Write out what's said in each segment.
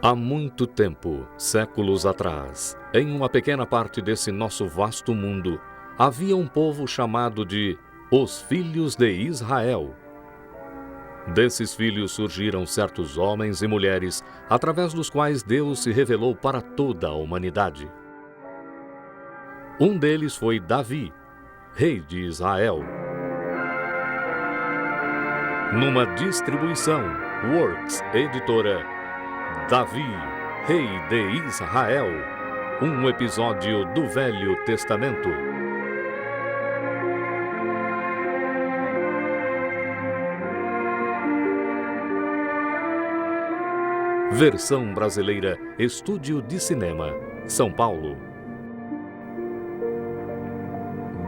Há muito tempo, séculos atrás, em uma pequena parte desse nosso vasto mundo, havia um povo chamado de os Filhos de Israel. Desses filhos surgiram certos homens e mulheres, através dos quais Deus se revelou para toda a humanidade. Um deles foi Davi, rei de Israel. Numa distribuição, Works Editora, Davi, rei de Israel, um episódio do Velho Testamento. Versão brasileira, Estúdio de Cinema, São Paulo.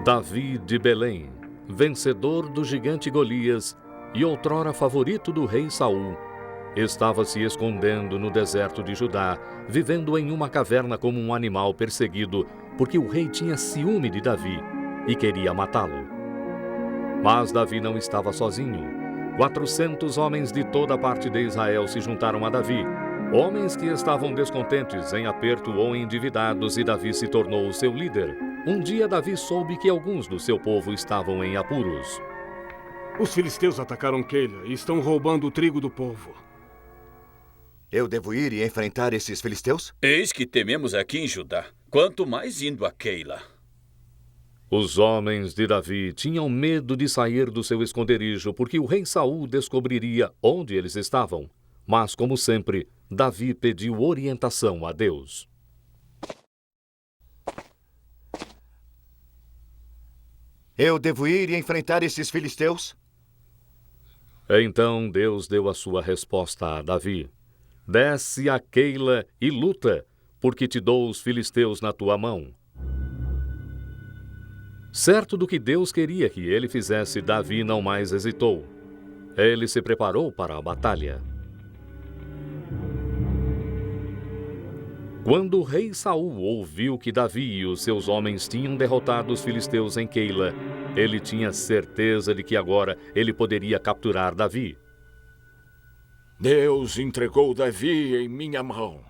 Davi de Belém, vencedor do gigante Golias e outrora favorito do rei Saul, estava se escondendo no deserto de Judá, vivendo em uma caverna como um animal perseguido, porque o rei tinha ciúme de Davi e queria matá-lo. Mas Davi não estava sozinho. 400 homens de toda a parte de Israel se juntaram a Davi, homens que estavam descontentes, em aperto ou endividados, e Davi se tornou o seu líder. Um dia Davi soube que alguns do seu povo estavam em apuros. Os filisteus atacaram Keila e estão roubando o trigo do povo. Eu devo ir e enfrentar esses filisteus? Eis que tememos aqui em Judá, quanto mais indo a Keila. Os homens de Davi tinham medo de sair do seu esconderijo, porque o rei Saul descobriria onde eles estavam. Mas, como sempre, Davi pediu orientação a Deus. Eu devo ir e enfrentar esses filisteus? Então Deus deu a sua resposta a Davi. Desce a Keila e luta, porque te dou os filisteus na tua mão. Certo do que Deus queria que ele fizesse, Davi não mais hesitou. Ele se preparou para a batalha. Quando o rei Saul ouviu que Davi e os seus homens tinham derrotado os filisteus em Keila, ele tinha certeza de que agora ele poderia capturar Davi. Deus entregou Davi em minha mão,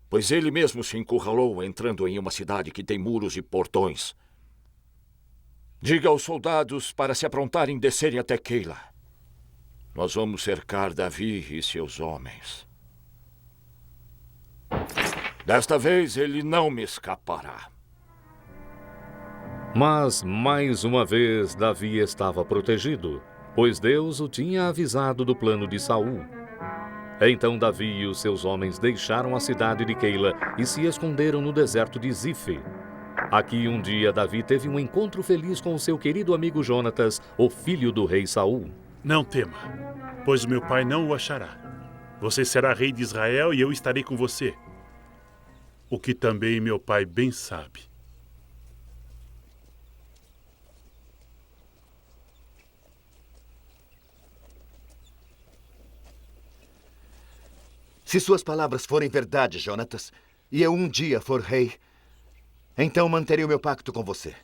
pois ele mesmo se encurralou entrando em uma cidade que tem muros e portões. Diga aos soldados para se aprontarem e descerem até Keila. Nós vamos cercar Davi e seus homens. Desta vez ele não me escapará. Mas, mais uma vez, Davi estava protegido, pois Deus o tinha avisado do plano de Saul. Então Davi e os seus homens deixaram a cidade de Keila e se esconderam no deserto de Zife. Aqui um dia Davi teve um encontro feliz com o seu querido amigo Jonatas, o filho do rei Saul. Não tema, pois meu pai não o achará. Você será rei de Israel e eu estarei com você. O que também meu pai bem sabe. Se suas palavras forem verdade, Jonatas, e eu um dia for rei, então manterei o meu pacto com você.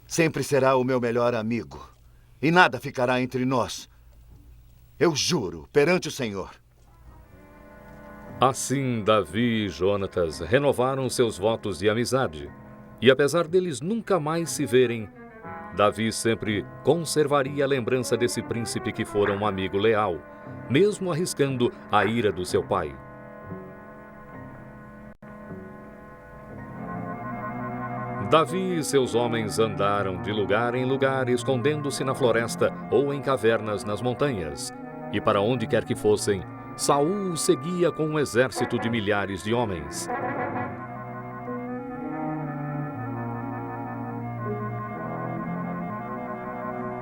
Sempre será o meu melhor amigo, e nada ficará entre nós. Eu juro, perante o Senhor. Assim, Davi e Jonatas renovaram seus votos de amizade. E apesar deles nunca mais se verem, Davi sempre conservaria a lembrança desse príncipe que fora um amigo leal, mesmo arriscando a ira do seu pai. Davi e seus homens andaram de lugar em lugar, escondendo-se na floresta ou em cavernas nas montanhas. E para onde quer que fossem, Saul seguia com um exército de milhares de homens.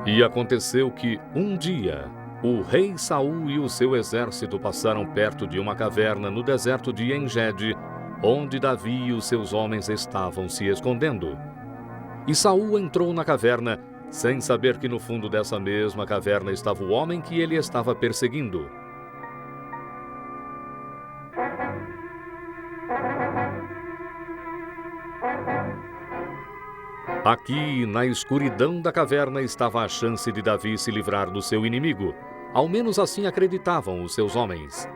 E aconteceu que, um dia, o rei Saul e o seu exército passaram perto de uma caverna no deserto de En-Gedi, onde Davi e os seus homens estavam se escondendo. E Saul entrou na caverna, sem saber que no fundo dessa mesma caverna estava o homem que ele estava perseguindo. Aqui, na escuridão da caverna, estava a chance de Davi se livrar do seu inimigo. Ao menos assim acreditavam os seus homens.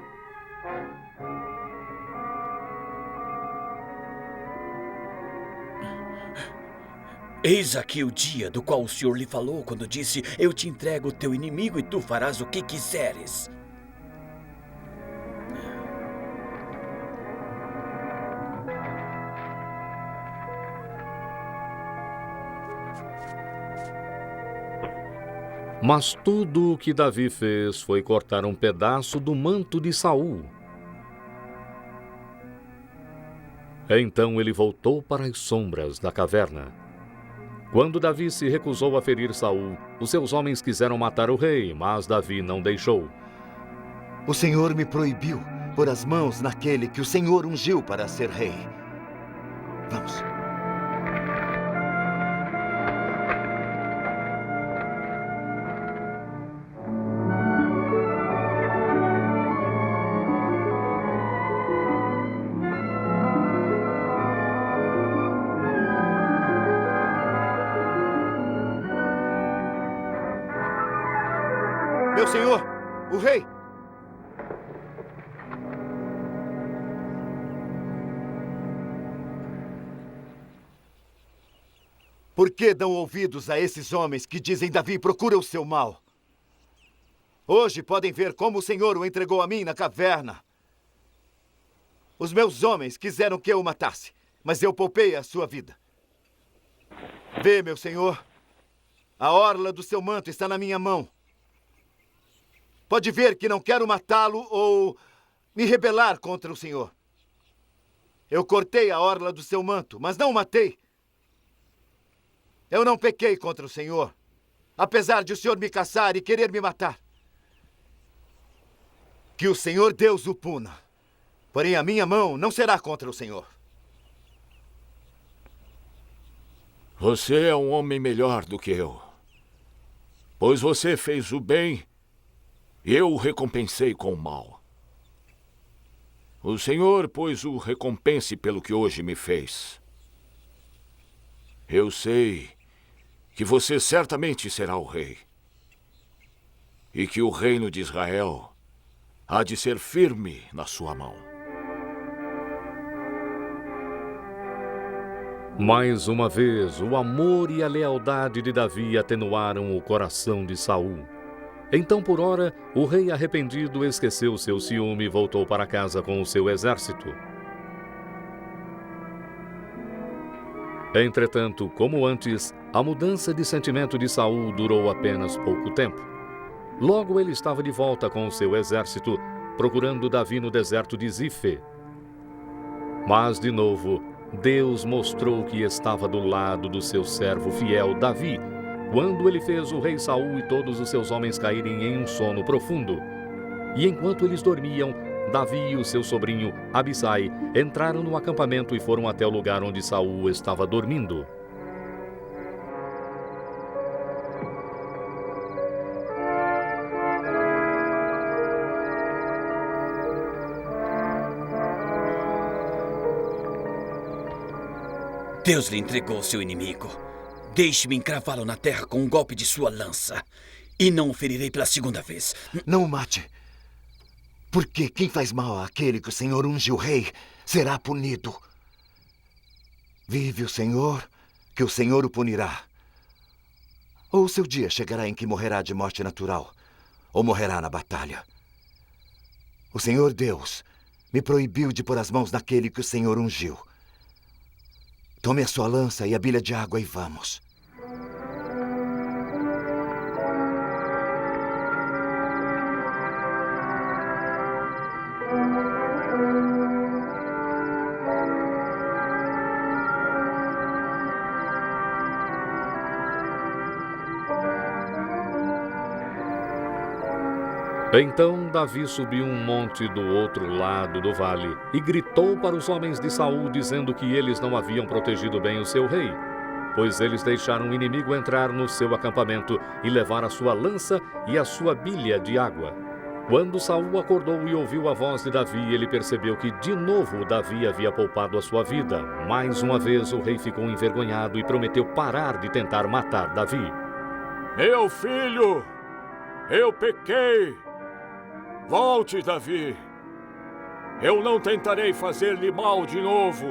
Eis aqui o dia do qual o Senhor lhe falou quando disse: eu te entrego o teu inimigo e tu farás o que quiseres. Mas tudo o que Davi fez foi cortar um pedaço do manto de Saul. Então ele voltou para as sombras da caverna. Quando Davi se recusou a ferir Saul, os seus homens quiseram matar o rei, mas Davi não deixou. O Senhor me proibiu pôr as mãos naquele que o Senhor ungiu para ser rei. Vamos. Meu senhor, o rei! Por que dão ouvidos a esses homens que dizem Davi procura o seu mal? Hoje podem ver como o Senhor o entregou a mim na caverna. Os meus homens quiseram que eu o matasse, mas eu poupei a sua vida. Vê, meu senhor, a orla do seu manto está na minha mão. Pode ver que não quero matá-lo ou me rebelar contra o Senhor. Eu cortei a orla do seu manto, mas não o matei. Eu não pequei contra o Senhor, apesar de o Senhor me caçar e querer me matar. Que o Senhor Deus o puna. Porém, a minha mão não será contra o Senhor. Você é um homem melhor do que eu, pois você fez o bem e eu o recompensei com o mal. O Senhor, pois, o recompense pelo que hoje me fez. Eu sei que você certamente será o rei e que o reino de Israel há de ser firme na sua mão. Mais uma vez, o amor e a lealdade de Davi atenuaram o coração de Saul. Então, por ora, o rei arrependido esqueceu seu ciúme e voltou para casa com o seu exército. Entretanto, como antes, a mudança de sentimento de Saul durou apenas pouco tempo. Logo ele estava de volta com o seu exército, procurando Davi no deserto de Zife. Mas, de novo, Deus mostrou que estava do lado do seu servo fiel Davi, quando ele fez o rei Saul e todos os seus homens caírem em um sono profundo. E enquanto eles dormiam, Davi e o seu sobrinho Abisai entraram no acampamento e foram até o lugar onde Saul estava dormindo. Deus lhe entregou seu inimigo. Deixe-me encravá-lo na terra com um golpe de sua lança. E não o ferirei pela segunda vez. Não o mate. Porque quem faz mal àquele que o Senhor unge o rei será punido. Vive o Senhor, que o Senhor o punirá. Ou o seu dia chegará em que morrerá de morte natural, ou morrerá na batalha. O Senhor Deus me proibiu de pôr as mãos naquele que o Senhor ungiu. Tome a sua lança e a bilha de água e vamos. Então Davi subiu um monte do outro lado do vale e gritou para os homens de Saul, dizendo que eles não haviam protegido bem o seu rei, pois eles deixaram o inimigo entrar no seu acampamento e levar a sua lança e a sua bilha de água. Quando Saul acordou e ouviu a voz de Davi, ele percebeu que de novo Davi havia poupado a sua vida. Mais uma vez o rei ficou envergonhado e prometeu parar de tentar matar Davi. Meu filho, Eu pequei. Volte, Davi. Eu não tentarei fazer-lhe mal de novo.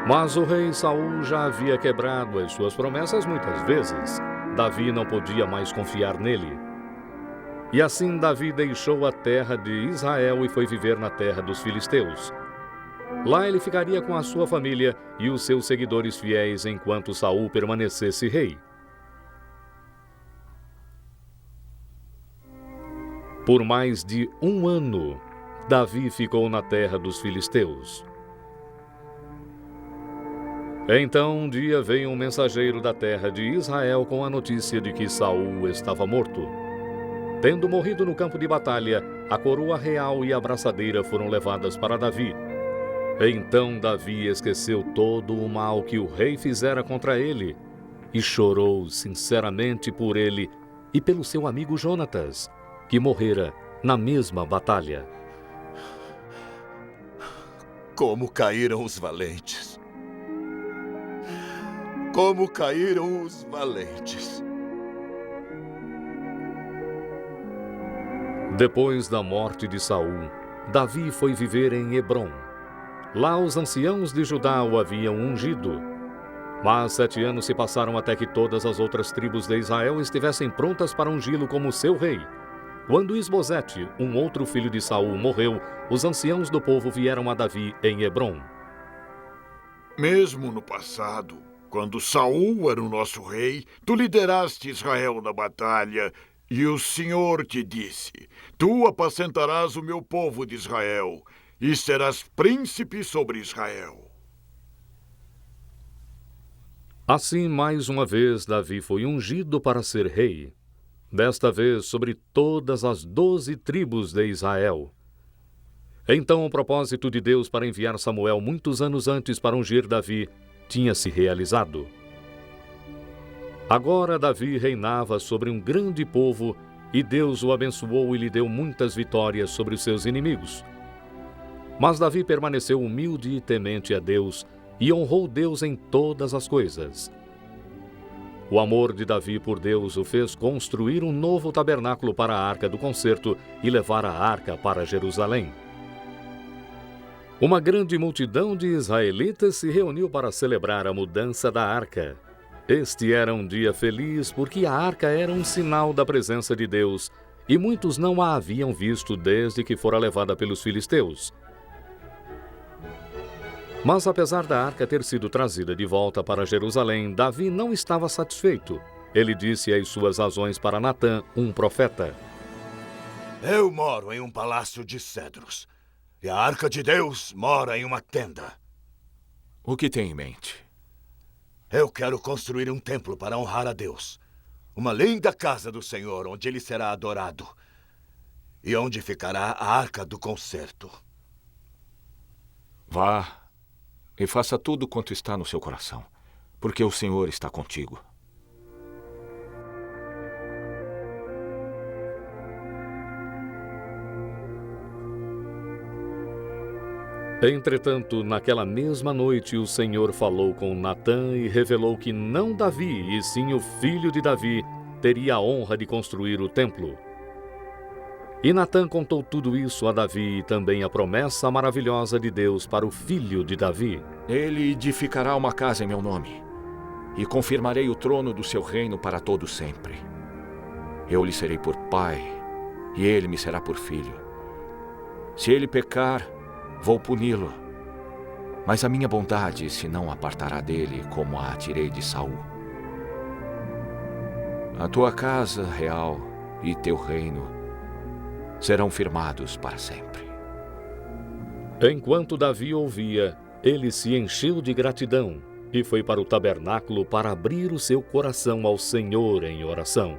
Mas o rei Saul já havia quebrado as suas promessas muitas vezes. Davi não podia mais confiar nele. E assim Davi deixou a terra de Israel e foi viver na terra dos filisteus. Lá ele ficaria com a sua família e os seus seguidores fiéis enquanto Saul permanecesse rei. Por mais de 1 ano, Davi ficou na terra dos filisteus. Então, um dia veio um mensageiro da terra de Israel com a notícia de que Saul estava morto. Tendo morrido no campo de batalha, a coroa real e a braçadeira foram levadas para Davi. Então Davi esqueceu todo o mal que o rei fizera contra ele e chorou sinceramente por ele e pelo seu amigo Jonatas, que morrera na mesma batalha. Como caíram os valentes! Como caíram os valentes! Depois da morte de Saul, Davi foi viver em Hebrom. Lá os anciãos de Judá o haviam ungido. Mas 7 anos se passaram até que todas as outras tribos de Israel estivessem prontas para ungí-lo como seu rei. Quando Isbosete, um outro filho de Saul, morreu, os anciãos do povo vieram a Davi em Hebrom. Mesmo no passado, quando Saul era o nosso rei, tu lideraste Israel na batalha, e o Senhor te disse: tu apacentarás o meu povo de Israel, e serás príncipe sobre Israel. Assim, mais uma vez, Davi foi ungido para ser rei. Desta vez sobre todas as 12 tribos de Israel. Então o propósito de Deus para enviar Samuel muitos anos antes para ungir Davi tinha se realizado. Agora Davi reinava sobre um grande povo e Deus o abençoou e lhe deu muitas vitórias sobre os seus inimigos. Mas Davi permaneceu humilde e temente a Deus e honrou Deus em todas as coisas. O amor de Davi por Deus o fez construir um novo tabernáculo para a Arca do Concerto e levar a arca para Jerusalém. Uma grande multidão de israelitas se reuniu para celebrar a mudança da arca. Este era um dia feliz porque a arca era um sinal da presença de Deus e muitos não a haviam visto desde que fora levada pelos filisteus. Mas apesar da arca ter sido trazida de volta para Jerusalém, Davi não estava satisfeito. Ele disse as suas razões para Natã, um profeta. Eu moro em um palácio de cedros, e a arca de Deus mora em uma tenda. O que tem em mente? Eu quero construir um templo para honrar a Deus. Uma linda casa do Senhor, onde ele será adorado. E onde ficará a Arca do Concerto. Vá e faça tudo quanto está no seu coração, porque o Senhor está contigo. Entretanto, naquela mesma noite, o Senhor falou com Natã e revelou que não Davi, e sim o filho de Davi, teria a honra de construir o templo. E Natã contou tudo isso a Davi e também a promessa maravilhosa de Deus para o filho de Davi. Ele edificará uma casa em meu nome, e confirmarei o trono do seu reino para todo sempre. Eu lhe serei por pai, e ele me será por filho. Se ele pecar, vou puni-lo, mas a minha bondade se não apartará dele, como a tirei de Saul. A tua casa real e teu reino serão firmados para sempre. Enquanto Davi ouvia, ele se encheu de gratidão e foi para o tabernáculo para abrir o seu coração ao Senhor em oração.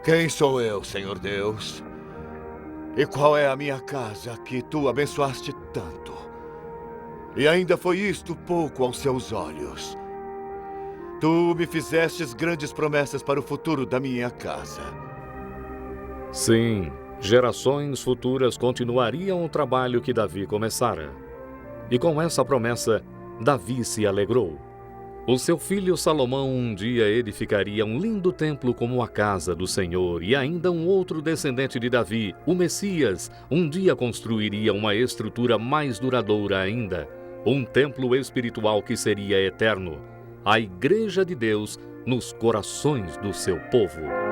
Quem sou eu, Senhor Deus? E qual é a minha casa que tu abençoaste tanto? E ainda foi isto pouco aos seus olhos. Tu me fizestes grandes promessas para o futuro da minha casa. Sim, gerações futuras continuariam o trabalho que Davi começara. E com essa promessa, Davi se alegrou. O seu filho Salomão um dia edificaria um lindo templo como a casa do Senhor, e ainda um outro descendente de Davi, o Messias, um dia construiria uma estrutura mais duradoura ainda, um templo espiritual que seria eterno, a Igreja de Deus nos corações do seu povo.